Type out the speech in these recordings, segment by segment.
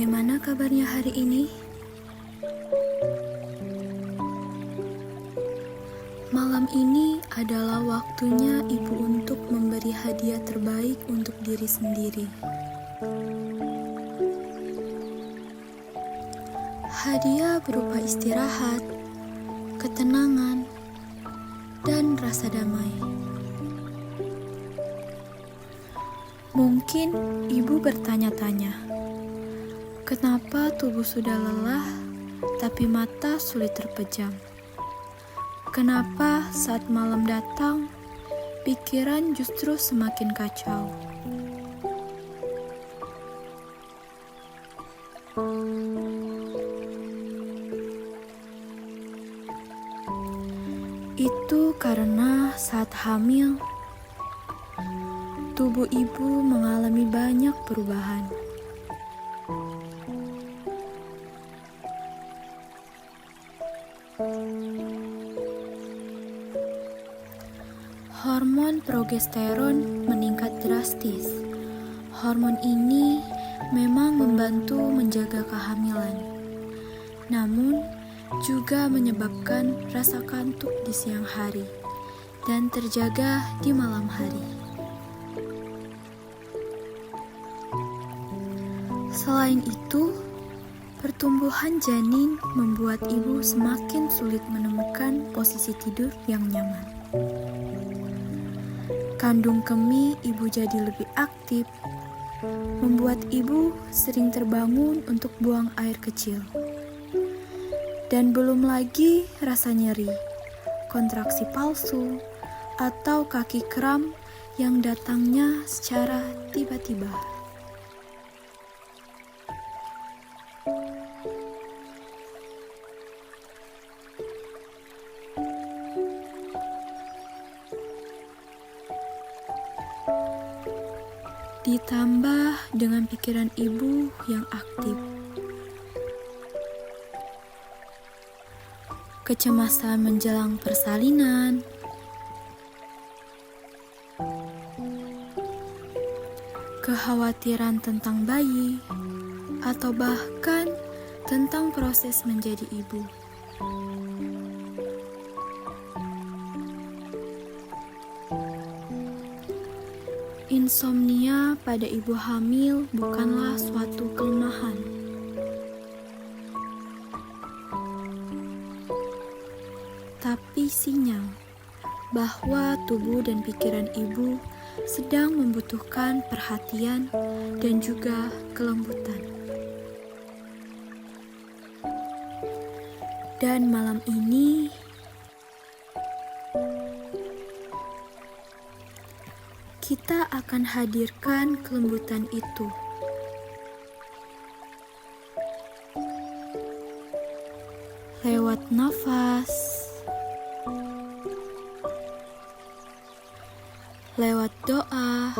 Bagaimana kabarnya hari ini? Malam ini adalah waktunya ibu untuk memberi hadiah terbaik untuk diri sendiri. Hadiah berupa istirahat, ketenangan, dan rasa damai. Mungkin ibu bertanya-tanya, kenapa tubuh sudah lelah, tapi mata sulit terpejam? Kenapa saat malam datang, pikiran justru semakin kacau? Itu karena saat hamil, tubuh ibu mengalami banyak perubahan. Hormon progesteron meningkat drastis. Hormon ini memang membantu menjaga kehamilan, namun juga menyebabkan rasa kantuk di siang hari dan terjaga di malam hari. Selain itu, pertumbuhan janin membuat ibu semakin sulit menemukan posisi tidur yang nyaman. Kandung kemih ibu jadi lebih aktif, membuat ibu sering terbangun untuk buang air kecil. Dan belum lagi rasa nyeri, kontraksi palsu, atau kaki kram yang datangnya secara tiba-tiba. Ditambah dengan pikiran ibu yang aktif, kecemasan menjelang persalinan, kekhawatiran tentang bayi, atau bahkan tentang proses menjadi ibu. Insomnia pada ibu hamil bukanlah suatu kelemahan. Tapi sinyal bahwa tubuh dan pikiran ibu sedang membutuhkan perhatian dan juga kelembutan. Dan malam ini kita akan hadirkan kelembutan itu. Lewat nafas, lewat doa,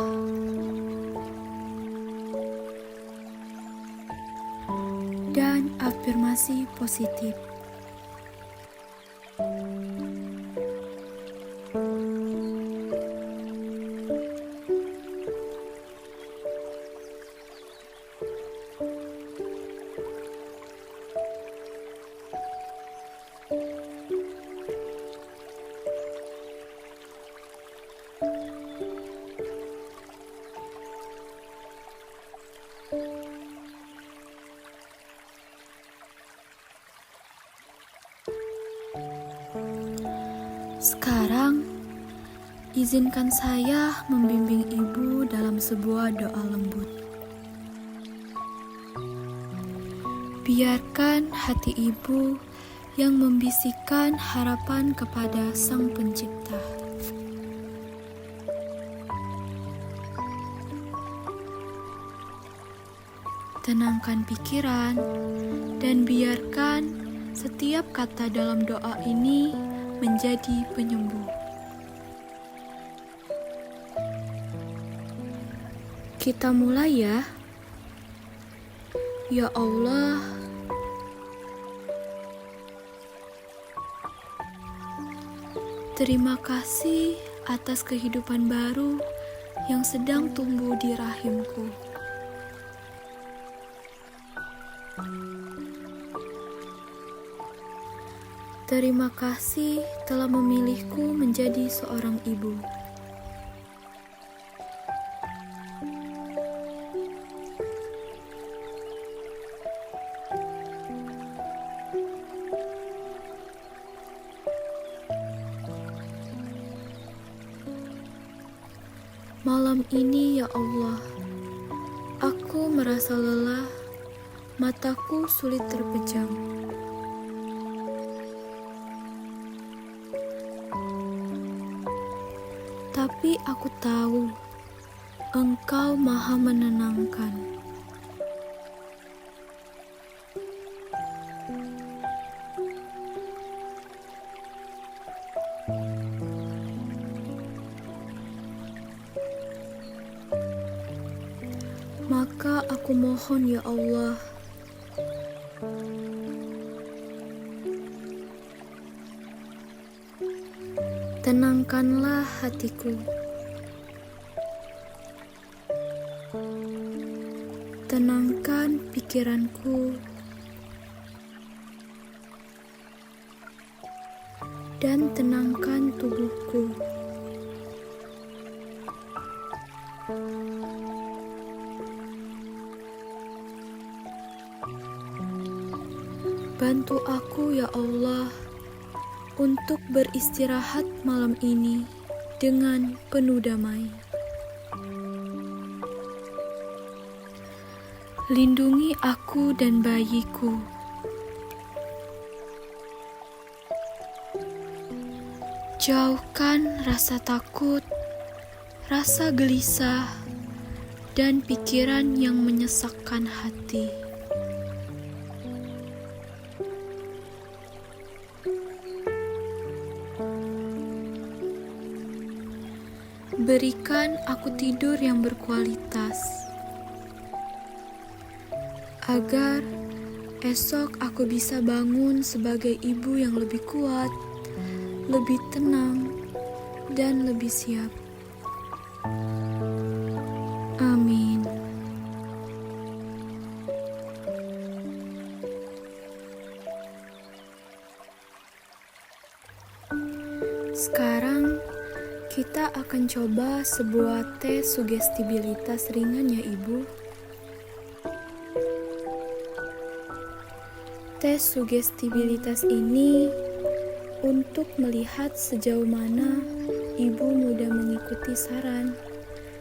dan afirmasi positif. Sekarang, izinkan saya membimbing ibu dalam sebuah doa lembut. Biarkan hati ibu yang membisikkan harapan kepada Sang Pencipta. Tenangkan pikiran dan biarkan setiap kata dalam doa ini menjadi penyembuh. Kita mulai ya. Ya Allah, terima kasih atas kehidupan baru yang sedang tumbuh di rahimku. Terima kasih telah memilihku menjadi seorang ibu. Malam ini, ya Allah, aku merasa lelah, mataku sulit terpejam. Tapi aku tahu, Engkau Maha menenangkan. Maka aku mohon, ya Allah, tenangkanlah hatiku. Tenangkan pikiranku. Dan tenangkan tubuhku. Bantu aku, ya Allah, untuk beristirahat malam ini dengan penuh damai. Lindungi aku dan bayiku. Jauhkan rasa takut, rasa gelisah, dan pikiran yang menyesakkan hati. Berikan aku tidur yang berkualitas, agar esok aku bisa bangun sebagai ibu yang lebih kuat, lebih tenang, dan lebih siap. Amin. Sekarang kita akan coba sebuah tes sugestibilitas ringan, ya Ibu. Tes sugestibilitas ini untuk melihat sejauh mana Ibu mudah mengikuti saran,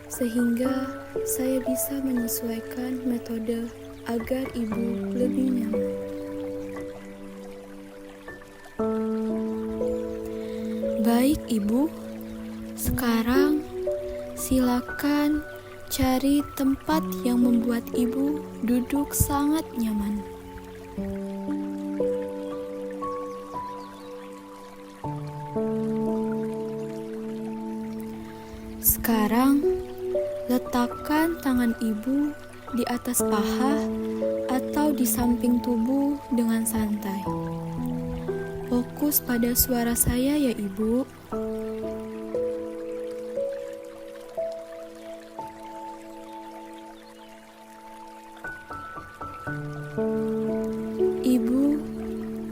sehingga saya bisa menyesuaikan metode agar Ibu lebih nyaman. Baik Ibu, sekarang silakan cari tempat yang membuat Ibu duduk sangat nyaman. Sekarang, letakkan tangan Ibu di atas paha atau di samping tubuh dengan santai. Fokus pada suara saya, ya Ibu. Ibu,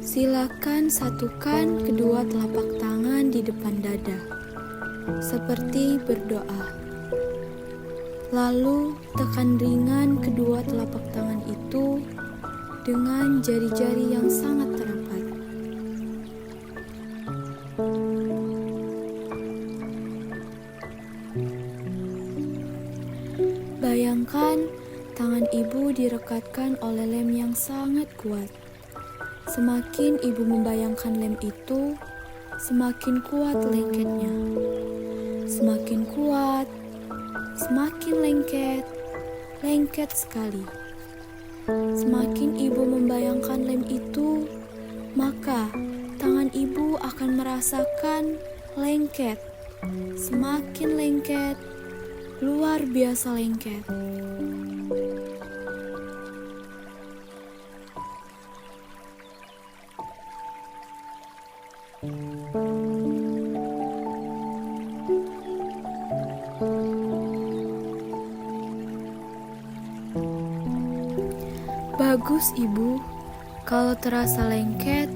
silakan satukan kedua telapak tangan di depan dada, seperti berdoa. Lalu tekan ringan kedua telapak tangan itu dengan jari-jari yang sangat terapat. Bayangkan tangan Ibu direkatkan oleh lem yang sangat kuat. Semakin Ibu membayangkan lem itu, semakin kuat lengketnya. Semakin kuat, semakin lengket, lengket sekali. Semakin Ibu membayangkan lem itu, maka tangan Ibu akan merasakan lengket. Semakin lengket, luar biasa lengket. Bagus, Ibu. Kalau terasa lengket,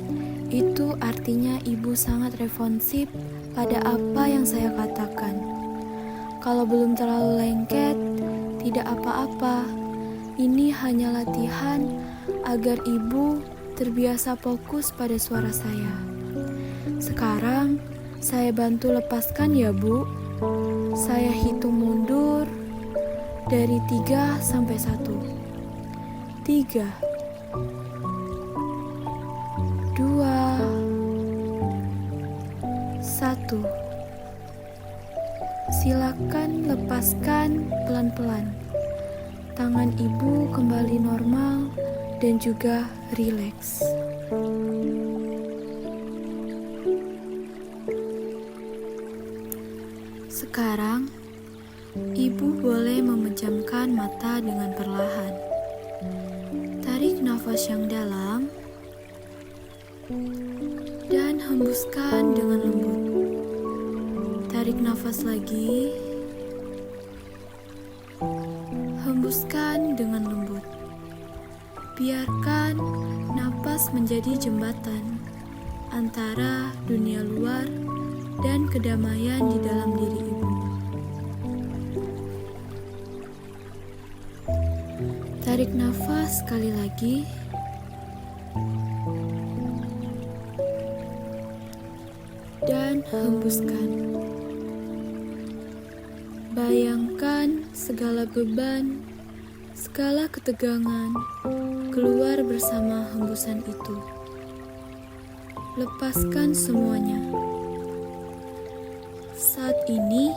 itu artinya Ibu sangat responsif pada apa yang saya katakan. Kalau belum terlalu lengket, tidak apa-apa. Ini hanya latihan agar Ibu terbiasa fokus pada suara saya. Sekarang, saya bantu lepaskan ya, Bu. Saya hitung mundur dari 3 sampai 1. 3, 2, 1. Silakan lepaskan pelan-pelan. Tangan Ibu kembali normal dan juga rileks. Sekarang, Ibu boleh memejamkan mata dengan perlahan. Tarik nafas yang dalam dan hembuskan dengan lembut. Tarik nafas lagi, hembuskan dengan lembut. Biarkan napas menjadi jembatan antara dunia luar dan kedamaian di dalam diri Ibu. Tarik nafas sekali lagi. Dan hembuskan. Bayangkan segala beban, segala ketegangan keluar bersama hembusan itu. Lepaskan semuanya. Saat ini,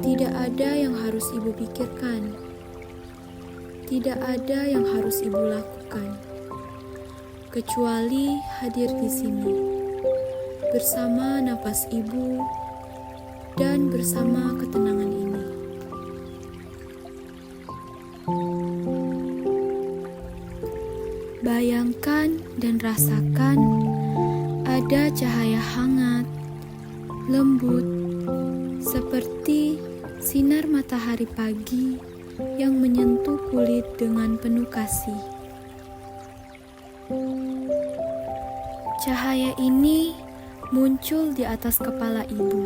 tidak ada yang harus Ibu pikirkan. Tidak ada yang harus Ibu lakukan, kecuali hadir di sini, bersama napas Ibu dan bersama ketenangan ini. Bayangkan dan rasakan ada cahaya hangat, lembut, seperti sinar matahari pagi yang menyentuh kulit dengan penuh kasih. Cahaya ini muncul di atas kepala Ibu.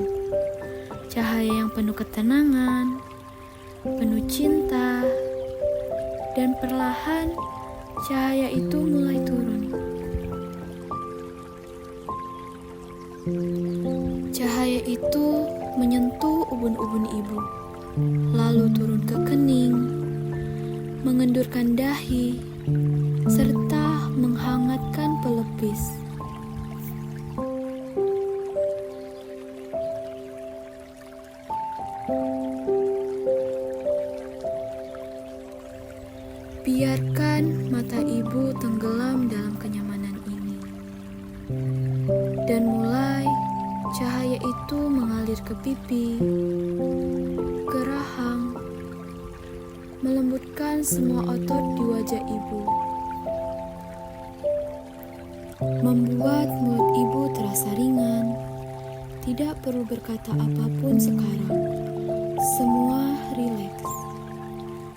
Cahaya yang penuh ketenangan, penuh cinta, dan perlahan cahaya itu mulai turun. Cahaya itu menyentuh ubun-ubun Ibu, lalu turun ke kening, mengendurkan dahi, serta menghangatkan pelipis. Biarkan mata Ibu tenggelam dalam kenyamanan ini. Dan mulai cahaya itu mengalir ke pipi, ke rahang, melembutkan semua otot di wajah Ibu, membuat mulut Ibu terasa ringan. Tidak perlu berkata apapun sekarang. Semua rileks,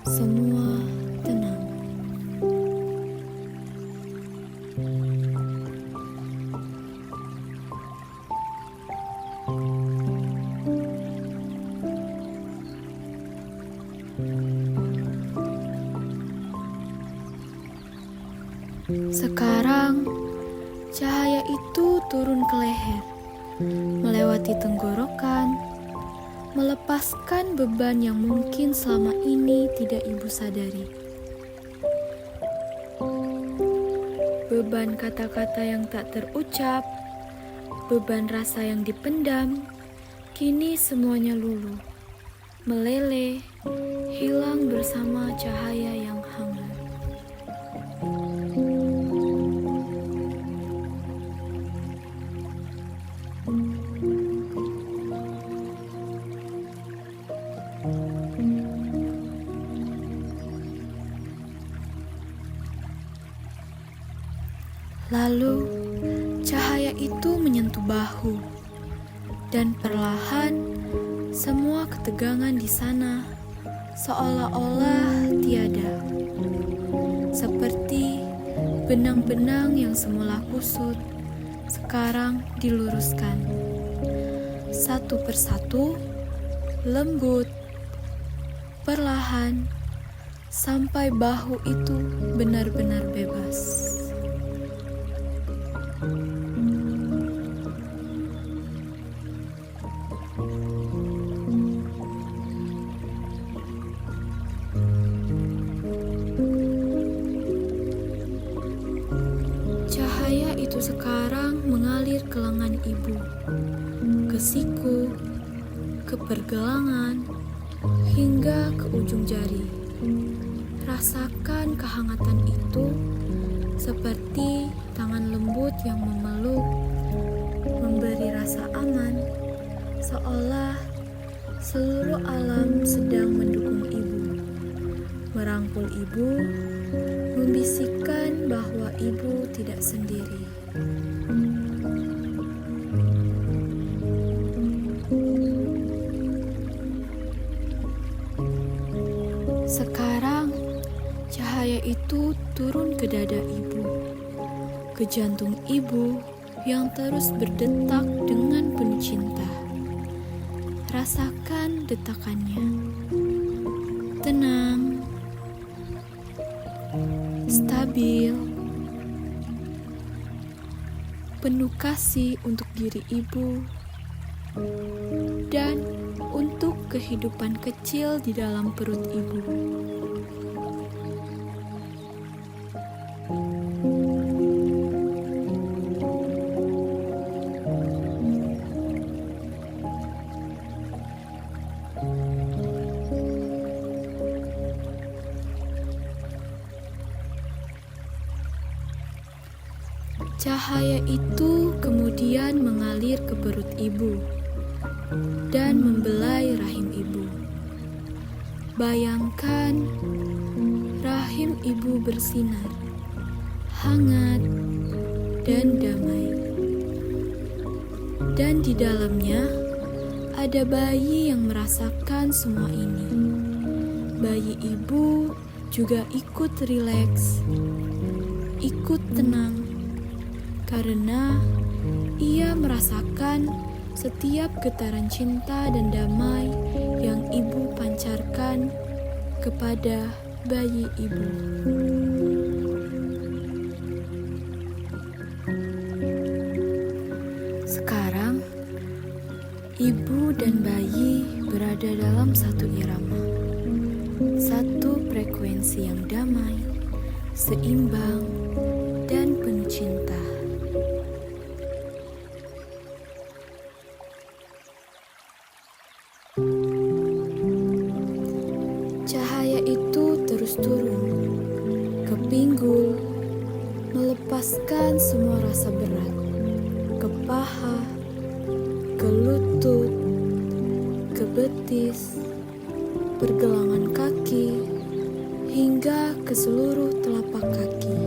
semua tenang. Sekarang, cahaya itu turun ke leher, melewati tenggorokan, melepaskan beban yang mungkin selama ini tidak Ibu sadari. Beban kata-kata yang tak terucap, beban rasa yang dipendam, kini semuanya luluh, meleleh, hilang bersama cahaya yang hangat. Lalu, cahaya itu menyentuh bahu, dan perlahan semua ketegangan di sana seolah-olah tiada. seperti benang-benang yang semula kusut, sekarang diluruskan. Satu persatu, lembut, perlahan, sampai bahu itu benar-benar bebas. Cahaya itu sekarang mengalir ke lengan ibu, ke siku, ke pergelangan, hingga ke ujung jari. Rasakan kehangatan itu seperti tangan lembut yang memeluk, memberi rasa aman, seolah seluruh alam sedang mendukung ibu, merangkul ibu, membisikkan bahwa ibu tidak sendiri. Sekarang, cahaya itu turun ke dada ibu, ke jantung ibu yang terus berdetak dengan penuh cinta. Rasakan detakannya. Tenang, stabil, penuh kasih untuk diri ibu dan untuk kehidupan kecil di dalam perut ibu. Cahaya itu kemudian mengalir ke perut ibu dan membelai rahim ibu. Bayangkan rahim ibu bersinar, hangat dan damai. Dan di dalamnya ada bayi yang merasakan semua ini. Bayi ibu juga ikut rileks, ikut tenang, karena ia merasakan setiap getaran cinta dan damai yang ibu pancarkan kepada bayi ibu. Sekarang, ibu dan bayi berada dalam satu irama, satu frekuensi yang damai, seimbang, dan penuh cinta. Cahaya itu terus turun ke pinggul, melepaskan semua rasa berat, ke paha, ke lutut, ke betis, pergelangan kaki, hingga ke seluruh telapak kaki.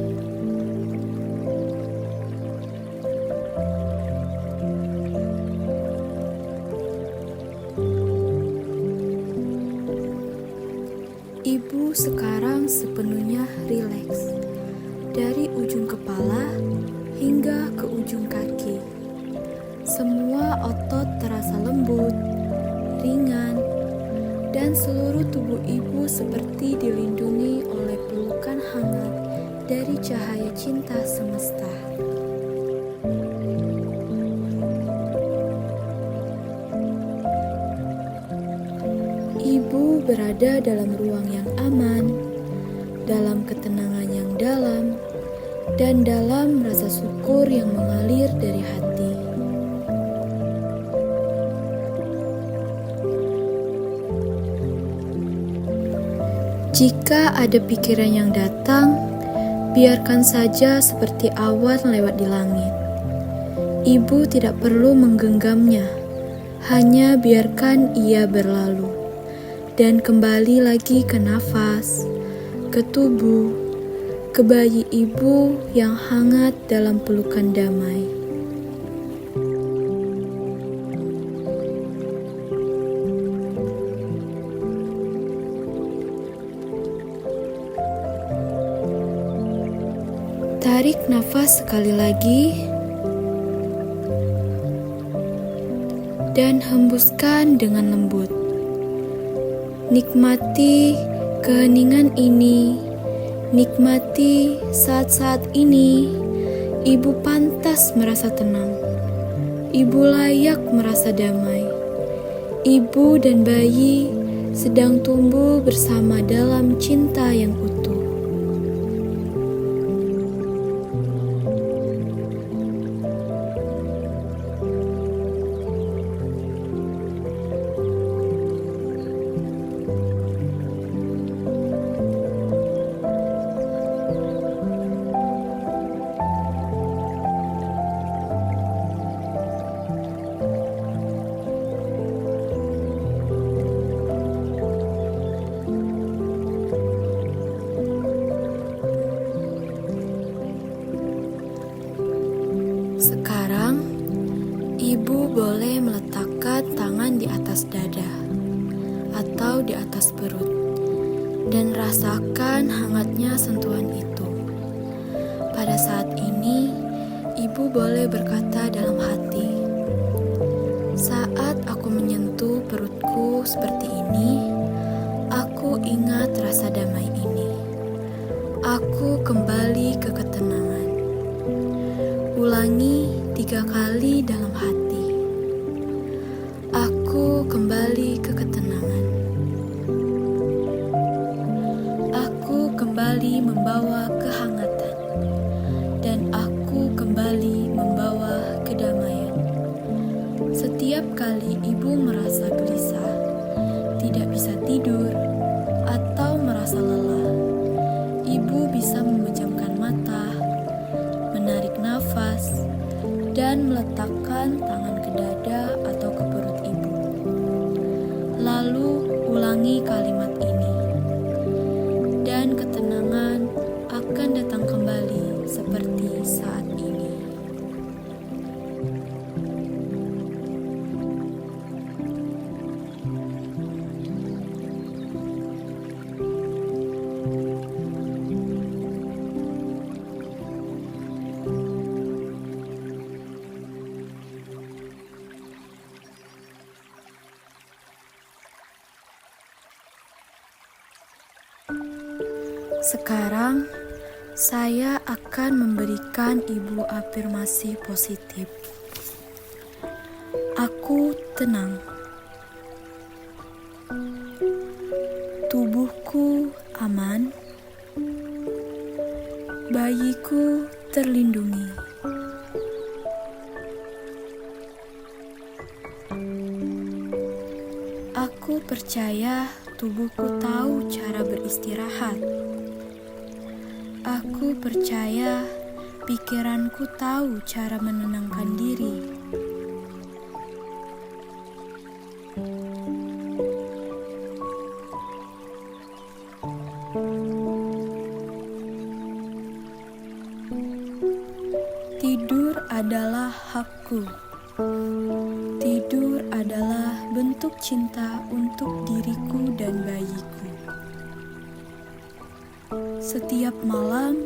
Ibu sekarang sepenuhnya rileks, dari ujung kepala hingga ke ujung kaki. Semua otot terasa lembut, ringan, dan seluruh tubuh ibu seperti dilindungi oleh pelukan hangat dari cahaya cinta semesta. Ibu berada dalam ruang yang aman, dalam ketenangan yang dalam, dan dalam rasa syukur yang mengalir dari hati. Jika ada pikiran yang datang, biarkan saja seperti awan lewat di langit. Ibu tidak perlu menggenggamnya, hanya biarkan ia berlalu dan kembali lagi ke nafas, ke tubuh, ke bayi ibu yang hangat dalam pelukan damai. Tarik nafas sekali lagi dan hembuskan dengan lembut. Nikmati keheningan ini, nikmati saat-saat ini. Ibu pantas merasa tenang, ibu layak merasa damai. Ibu dan bayi sedang tumbuh bersama dalam cinta yang utuh. Sekarang, ibu boleh meletakkan tangan di atas dada atau di atas perut dan rasakan hangatnya sentuhan itu. Pada saat ini, ibu boleh berkata dalam hati, "Saat aku menyentuh perutku seperti ini, aku ingat rasa damai ini. Aku kembali ke ketenangan." Ulangi 3 kali dalam hati. Aku kembali ke ketenangan. Aku kembali membawa kehangatan. Dan aku kembali membawa kedamaian. Setiap kali ibu merasa gelisah, tidak bisa tidur, atau merasa lelah, ibu bisa memejamkan mata, menarik nafas, dan meletakkan tangan ke dada atau ke perut ibu. Lalu ulangi kalimat ini, dan ketenangan akan datang kembali seperti saat ini. Sekarang, saya akan memberikan ibu afirmasi positif. Aku tenang. Tubuhku aman. Bayiku terlindungi. Aku percaya tubuhku tahu cara beristirahat. Aku percaya pikiranku tahu cara menenangkan diri. Tidur adalah hakku. Tidur adalah bentuk cinta untuk diriku dan bayiku. Setiap malam,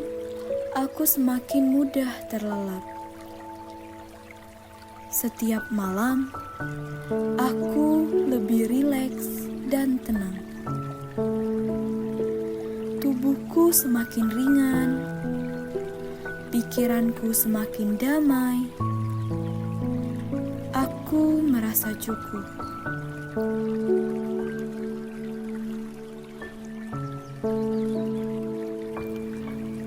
aku semakin mudah terlelap. Setiap malam, aku lebih rileks dan tenang. Tubuhku semakin ringan, pikiranku semakin damai. Aku merasa cukup.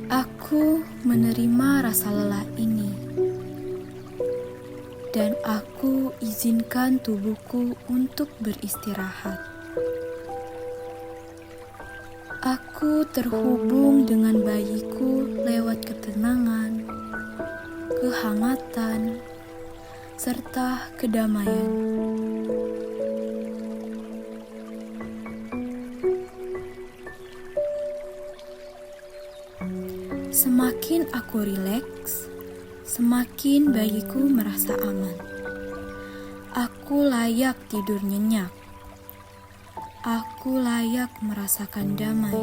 Aku menerima rasa lelah ini, dan aku izinkan tubuhku untuk beristirahat. Aku terhubung dengan bayiku lewat ketenangan, kehangatan, serta kedamaian. Semakin aku rileks, semakin bayiku merasa aman. Aku layak tidur nyenyak. Aku layak merasakan damai.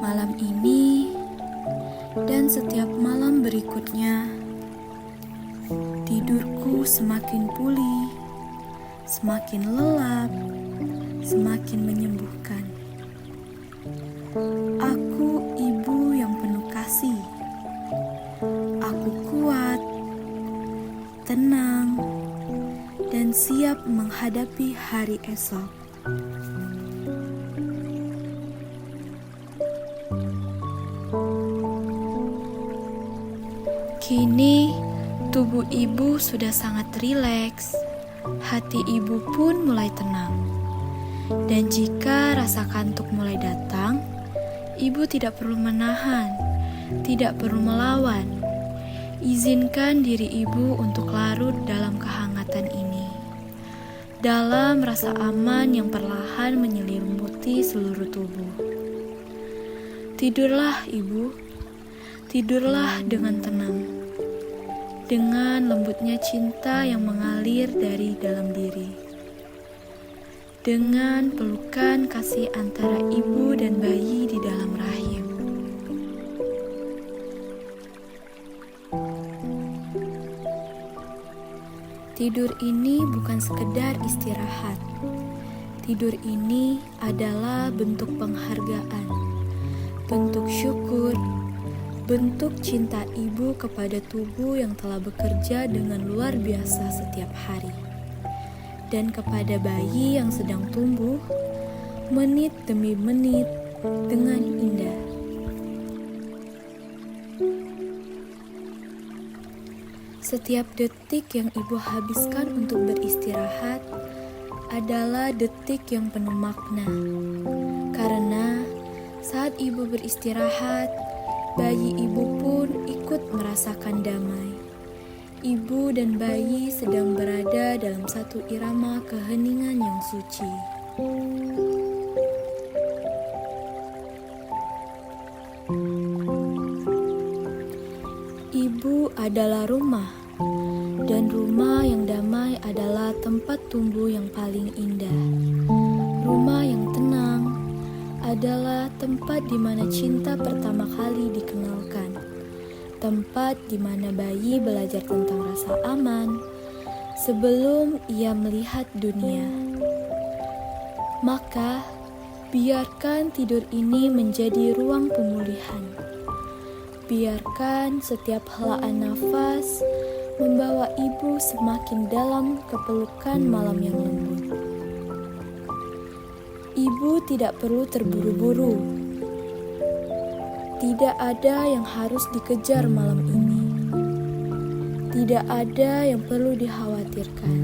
Malam ini, Dan setiap malam berikutnya, tidurku semakin pulih, semakin lelap, semakin menyembuhkan. Aku ibu yang penuh kasih. Aku kuat, tenang, dan siap menghadapi hari esok. Kini, tubuh ibu sudah sangat rileks, hati ibu pun mulai tenang. Dan jika rasa kantuk mulai datang, ibu tidak perlu menahan, tidak perlu melawan. Izinkan diri ibu untuk larut dalam kehangatan ini, dalam rasa aman yang perlahan menyelimuti seluruh tubuh. Tidurlah ibu, tidurlah dengan tenang, dengan lembutnya cinta yang mengalir dari dalam diri, dengan pelukan kasih antara ibu dan bayi di dalam rahim. Tidur ini bukan sekedar istirahat. Tidur ini adalah bentuk penghargaan, bentuk syukur, bentuk cinta ibu kepada tubuh yang telah bekerja dengan luar biasa setiap hari, dan kepada bayi yang sedang tumbuh menit demi menit dengan indah. Setiap detik yang ibu habiskan untuk beristirahat adalah detik yang penuh makna, karena saat ibu beristirahat, bayi ibu pun ikut merasakan damai. Ibu dan bayi sedang berada dalam satu irama keheningan yang suci. Ibu adalah rumah, dan rumah yang damai adalah tempat tumbuh yang paling indah. Rumah yang tenang adalah tempat di mana cinta pertama kali dikenalkan, tempat di mana bayi belajar tentang rasa aman sebelum ia melihat dunia. Maka, biarkan tidur ini menjadi ruang pemulihan. Biarkan setiap helaan nafas membawa ibu semakin dalam ke pelukan malam yang lembut. Ibu tidak perlu terburu-buru. Tidak ada yang harus dikejar malam ini. Tidak ada yang perlu dikhawatirkan.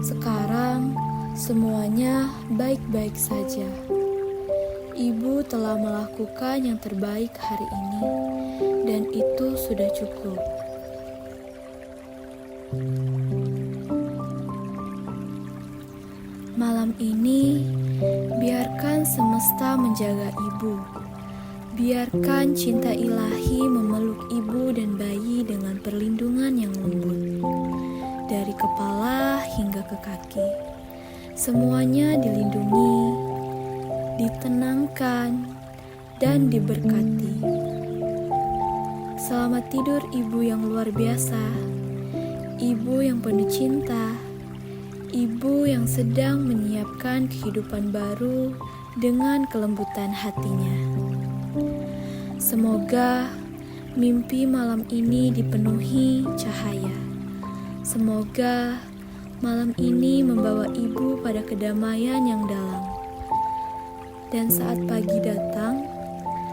Sekarang semuanya baik-baik saja. Ibu telah melakukan yang terbaik hari ini, dan itu sudah cukup. Malam ini, biarkan semesta menjaga ibu. Biarkan cinta ilahi memeluk ibu dan bayi dengan perlindungan yang lembut. Dari kepala hingga ke kaki, semuanya dilindungi, ditenangkan, dan diberkati. Selamat tidur ibu yang luar biasa, ibu yang penuh cinta, ibu yang sedang menyiapkan kehidupan baru dengan kelembutan hatinya. Semoga mimpi malam ini dipenuhi cahaya. Semoga malam ini membawa ibu pada kedamaian yang dalam. Dan saat pagi datang,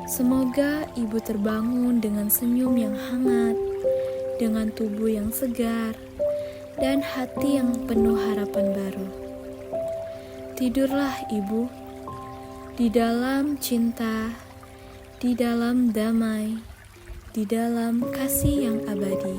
semoga ibu terbangun dengan senyum yang hangat, dengan tubuh yang segar, dan hati yang penuh harapan baru. Tidurlah ibu, di dalam cinta, di dalam damai, di dalam kasih yang abadi.